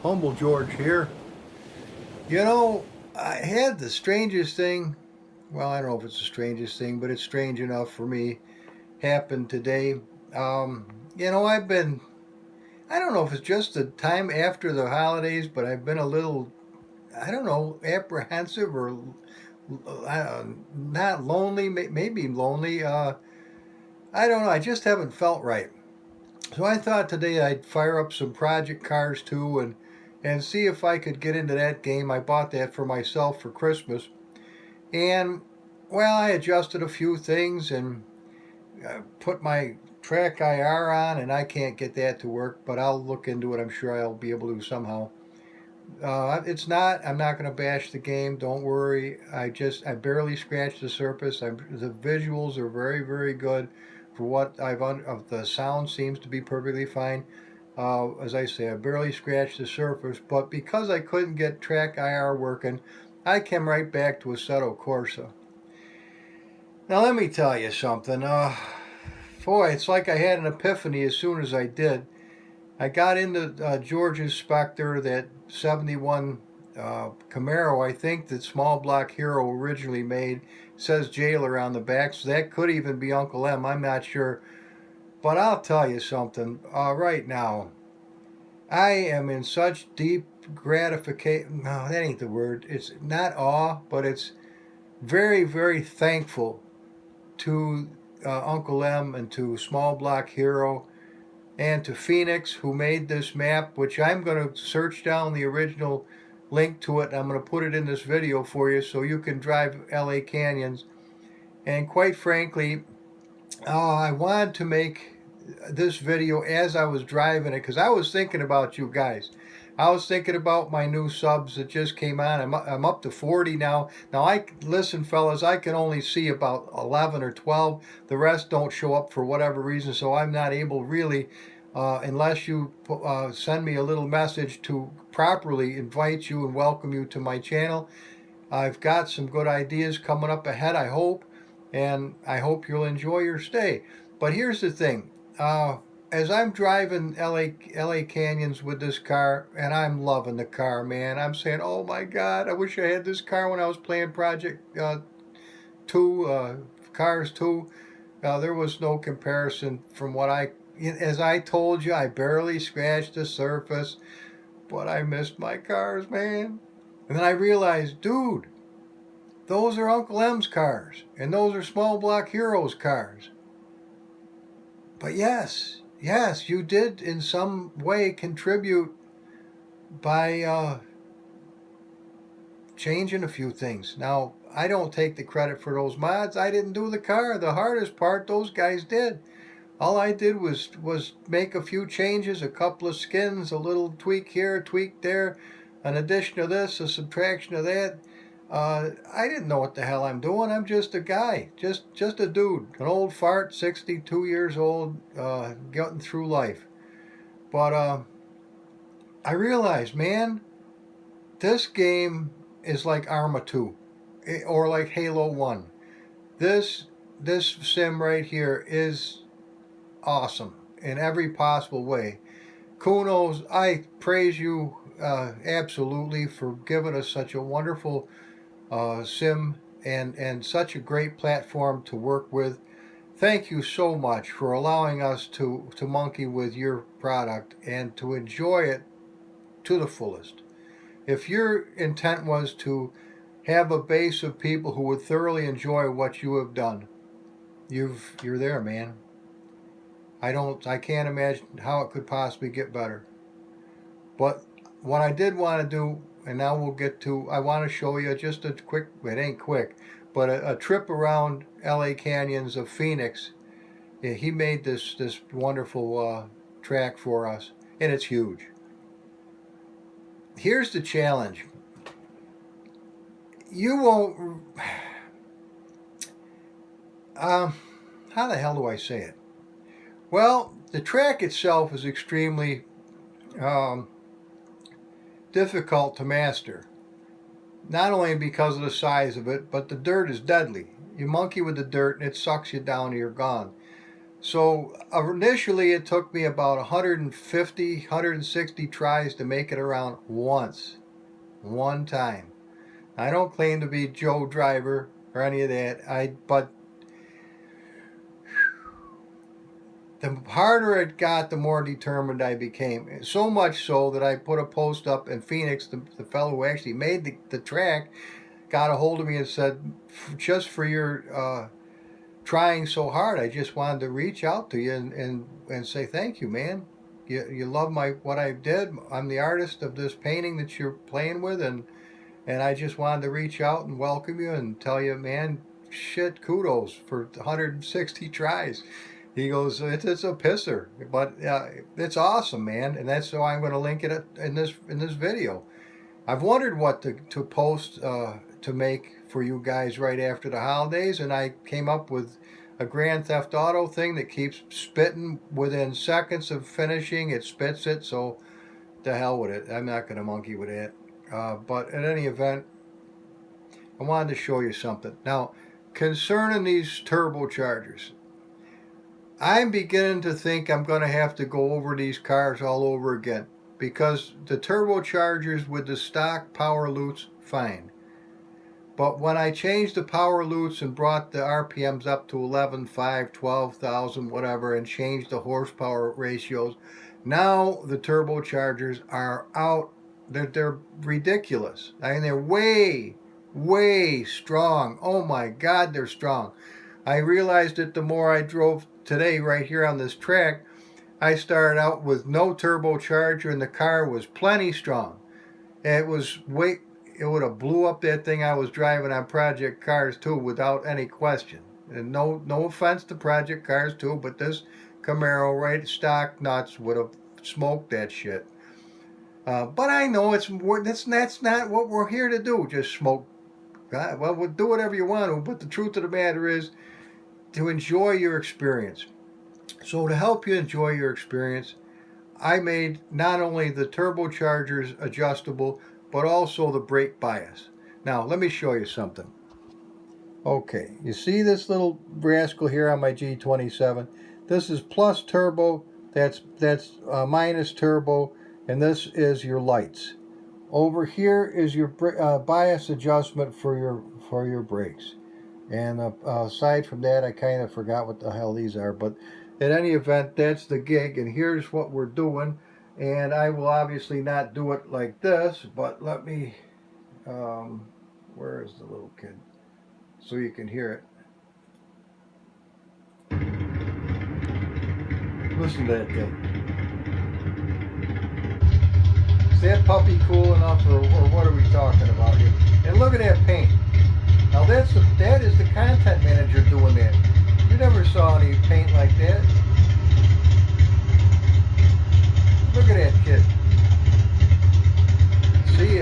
Humble George here. You know, I had the strangest thing. Well, I don't know if it's the strangest thing, but it's strange enough for me. Happened today. Um, I've been. I don't know if it's just the time after the holidays, but I've been a little. I don't know, apprehensive or not lonely. Maybe lonely. I don't know. I just haven't felt right. So I thought today I'd fire up some Project Cars 2 and see if I could get into that game. I bought that for myself for Christmas. And, well, I adjusted a few things and put my track IR on, and I can't get that to work, but I'll look into it. I'm sure I'll be able to somehow. I'm not going to bash the game. Don't worry. I barely scratched the surface. The visuals are very, very good for what of the sound seems to be perfectly fine. As I say, I barely scratched the surface, but because I couldn't get track IR working, I came right back to Assetto Corsa. Now let me tell you something. Boy, it's like I had an epiphany as soon as I did. I got into George's Spectre, that 71 Camaro, I think, that Small Block Hero originally made. It says Jailer on the back, so that could even be Uncle M. I'm not sure. But I'll tell you something. Right now, I am in such deep gratification. No, that ain't the word. It's not awe, but it's very, very thankful to Uncle M and to Small Block Hero and to Phoenix, who made this map, which I'm going to search down the original link to it. I'm going to put it in this video for you so you can drive LA Canyons. And quite frankly, I wanted to make this video as I was driving it because I was thinking about you guys. I was thinking about my new subs that just came on. I'm up to 40 now. Now, listen, fellas, I can only see about 11 or 12. The rest don't show up for whatever reason, so I'm not able really, unless you send me a little message, to properly invite you and welcome you to my channel. I've got some good ideas coming up ahead, I hope, and I hope you'll enjoy your stay. But here's the thing. As I'm driving LA Canyons with this car, and I'm loving the car, man. I'm saying, oh my God, I wish I had this car when I was playing Project 2, Cars 2. There was no comparison from as I told you, I barely scratched the surface, but I missed my cars, man. And then I realized, dude, those are Uncle M's cars, and those are Small Block Heroes cars. But yes, you did in some way contribute by changing a few things. Now, I don't take the credit for those mods. I didn't do the car. The hardest part, those guys did. All I did was make a few changes, a couple of skins, a little tweak here, a tweak there, an addition of this, a subtraction of that. I didn't know what the hell I'm doing. I'm just a guy, just a dude, an old fart, 62 years old, getting through life. But I realized, man, this game is like Arma 2, or like Halo 1. This sim right here is awesome in every possible way. Kunos, I praise you absolutely for giving us such a wonderful sim and such a great platform to work with. Thank you so much for allowing us to monkey with your product and to enjoy it to the fullest. If your intent was to have a base of people who would thoroughly enjoy what you have done, you're there, man. I can't imagine how it could possibly get better. But what I did want to do, and now we'll get to, I want to show you just a quick, it ain't quick, but a trip around LA Canyons of Phoenix. Yeah, he made this wonderful track for us, and it's huge. Here's the challenge. You won't, how the hell do I say it? Well, the track itself is extremely difficult to master. Not only because of the size of it, but the dirt is deadly. You monkey with the dirt and it sucks you down and you're gone. So initially it took me about 150, 160 tries to make it around once. One time. I don't claim to be Joe Driver or any of that. But the harder it got, the more determined I became. So much so that I put a post up in Phoenix. The fellow who actually made the track got a hold of me and said, just for your trying so hard, I just wanted to reach out to you and say thank you, man. You love what I did. I'm the artist of this painting that you're playing with, and I just wanted to reach out and welcome you and tell you, man, shit, kudos for 160 tries. He goes, it's a pisser, but it's awesome, man, and that's why I'm going to link it in this video. I've wondered what to post to make for you guys right after the holidays, and I came up with a Grand Theft Auto thing that keeps spitting within seconds of finishing. It spits it, so the hell with it. I'm not going to monkey with it. But at any event, I wanted to show you something. Now, concerning these turbochargers, I'm beginning to think I'm going to have to go over these cars all over again, because the turbochargers with the stock power loops, fine. But when I changed the power loops and brought the RPMs up to 11.5, 12,000, whatever, and changed the horsepower ratios, now the turbochargers are out. They're ridiculous. I mean, they're way, way strong. Oh my God, they're strong. I realized it the more I drove today right here on this track. I started out with no turbocharger and the car was plenty strong. It would have blew up that thing I was driving on Project Cars 2 without any question. And no offense to Project Cars 2, but this Camaro right stock nuts would have smoked that shit. But I know that's not what we're here to do. Just smoke. Well, we'll do whatever you want to, but the truth of the matter is to enjoy your experience. So to help you enjoy your experience, I made not only the turbochargers adjustable, but also the brake bias. Now, let me show you something. Okay, you see this little rascal here on my G27? This is plus turbo, that's minus turbo, and this is your lights. Over here is your bias adjustment for your brakes. And aside from that, I kind of forgot what the hell these are, but in any event, that's the gig, and here's what we're doing. And I will obviously not do it like this, but let me, where is the little kid? So you can hear it. Listen to that thing. Is that puppy cool enough, or what are we talking about here? And look at that paint. Now that is the content manager doing that. You never saw any paint like that. Look at that kid. See,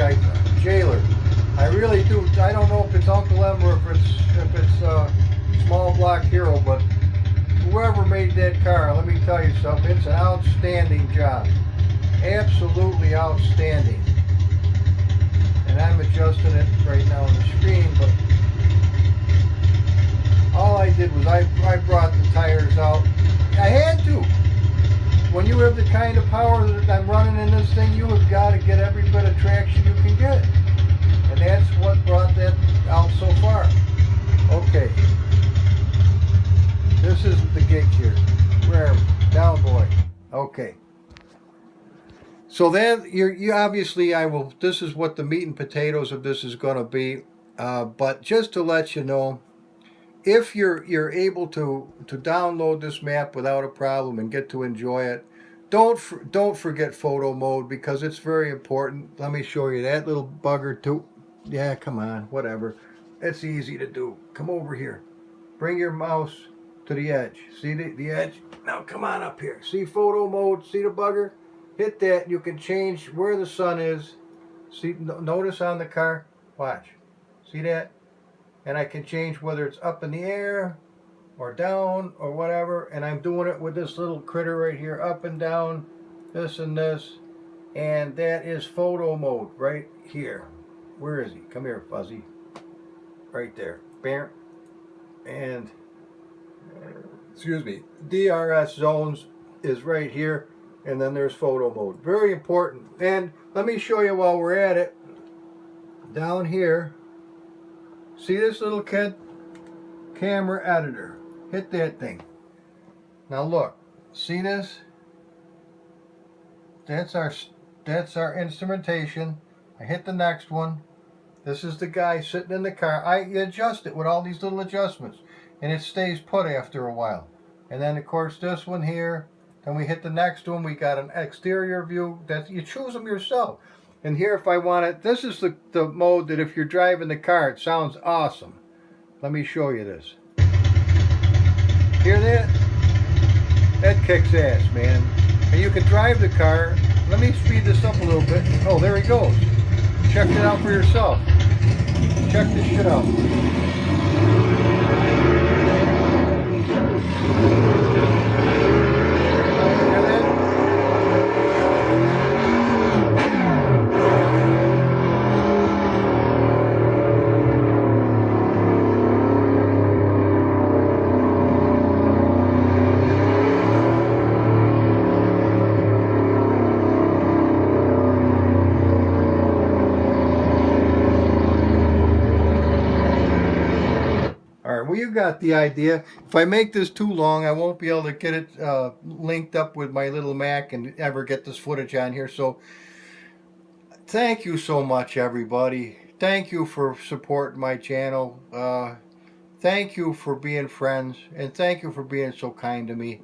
Jailer. I really do. I don't know if it's Uncle M or if it's Small Block Hero, but whoever made that car, let me tell you something. It's an outstanding job. Absolutely outstanding. And I'm adjusting it right now on the screen, but all I did was I brought the tires out. I had to. When you have the kind of power that I'm running in this thing, you have got to get every bit of traction you can get. And that's what brought that out so far. Okay. This isn't the gig here. Where are we? Down, boy. Okay. So then, you obviously, this is what the meat and potatoes of this is going to be. But just to let you know, if you're able to download this map without a problem and get to enjoy it, don't forget photo mode, because it's very important. Let me show you that little bugger too. Yeah, come on, whatever. It's easy to do. Come over here. Bring your mouse to the edge. See the edge? Now come on up here. See photo mode? See the bugger? Hit that. You can change where the sun is. See, notice on the car. Watch. See that? And I can change whether it's up in the air or down or whatever, and I'm doing it with this little critter right here, up and down, this and this, and that is photo mode right here. Where is he? Come here, Fuzzy. Right there. Bam. And excuse me, DRS zones is right here, and then there's photo mode. Very important. And let me show you while we're at it. Down here, see this little kid? Camera editor. Hit that thing. Now look, see this? That's our instrumentation. I hit the next one. This is the guy sitting in the car. I adjust it with all these little adjustments, and it stays put after a while. And then of course this one here. Then we hit the next one. We got an exterior view. That you choose them yourself. And here, if I want it, this is the mode that if you're driving the car, it sounds awesome. Let me show you this. Hear that? That kicks ass, man. And you can drive the car. Let me speed this up a little bit. Oh, there he goes. Check it out for yourself. Check this shit out. Hear that? Well, you got the idea. If I make this too long, I won't be able to get it linked up with my little Mac and ever get this footage on here. So thank you so much, everybody. Thank you for supporting my channel. Thank you for being friends, and thank you for being so kind to me.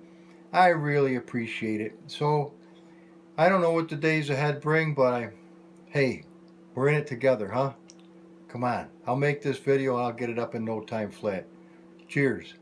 I really appreciate it. So I don't know what the days ahead bring, but hey, we're in it together, huh? Come on, I'll make this video and I'll get it up in no time flat. Cheers.